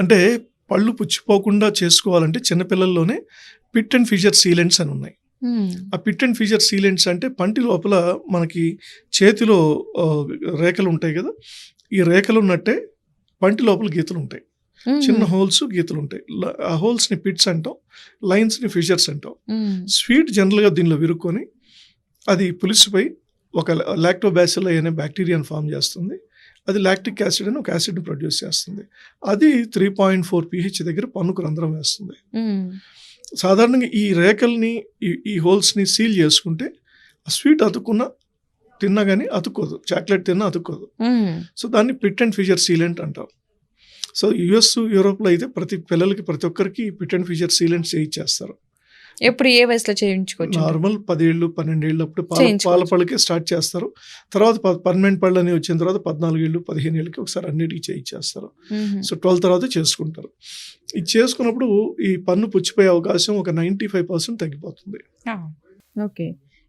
అంటే పళ్ళు పుచ్చిపోకుండా చేసుకోవాలంటే చిన్నపిల్లల్లోనే పిట్ అండ్ ఫిషర్ సీలెంట్స్ అని ఉన్నాయి. ఆ పిట్ అండ్ ఫిషర్ సీలెంట్స్ అంటే పంటి లోపల మనకి చేతిలో రేఖలు ఉంటాయి కదా, ఈ రేఖలు ఉన్నట్టే పంటి లోపల గీతలు ఉంటాయి, చిన్న హోల్స్ గీతలు ఉంటాయి. ఆ హోల్స్ని పిట్స్ అంటాం, లైన్స్ని ఫిషర్స్ అంటాం. స్వీట్ జనరల్గా దీనిలో విరుక్కొని అది పులిసిపోయి ఒక లాక్టోబాసిల్లీ అనే బ్యాక్టీరియాని ఫామ్ చేస్తుంది. అది లాక్టిక్ యాసిడ్ అని ఒక యాసిడ్ని ప్రొడ్యూస్ చేస్తుంది. అది 3.4 pH దగ్గర పన్నుకు రంధ్రం వేస్తుంది. సాధారణంగా ఈ రేఖల్ని ఈ హోల్స్ని సీల్ చేసుకుంటే ఆ స్వీట్ అతుక్కున్నా తిన్నా కానీ అతుక్కోదు, చాక్లెట్ తిన్నా అతుక్కోదు. సో దాన్ని పిట్ అండ్ ఫిషర్ సీలెంట్ అంటాం. సో యుఎస్ యూరోప్లో అయితే ప్రతి ఒక్కరికి పిట్ అండ్ ఫిషర్ సీలెంట్స్ చేయించేస్తారు. ఎప్పుడు ఏ వయసులో చేయించుకోవచ్చు? నార్మల్ 10 ఏళ్ళు 12 ఏళ్ళు అప్పుడు పాల పళ్ళకే స్టార్ట్ చేస్తారు. తర్వాత పర్మనెంట్ పళ్ళు అని వచ్చిన తర్వాత 14 ఏళ్ళు 15 ఏళ్ళకి ఒకసారి అన్నిటికీ చేయించేస్తారు. సో 12 తర్వాత చేసుకుంటారు. ఇది చేసుకున్నప్పుడు ఈ పన్ను పుచ్చిపోయే అవకాశం ఒక 95% తగ్గిపోతుంది. ఓకే.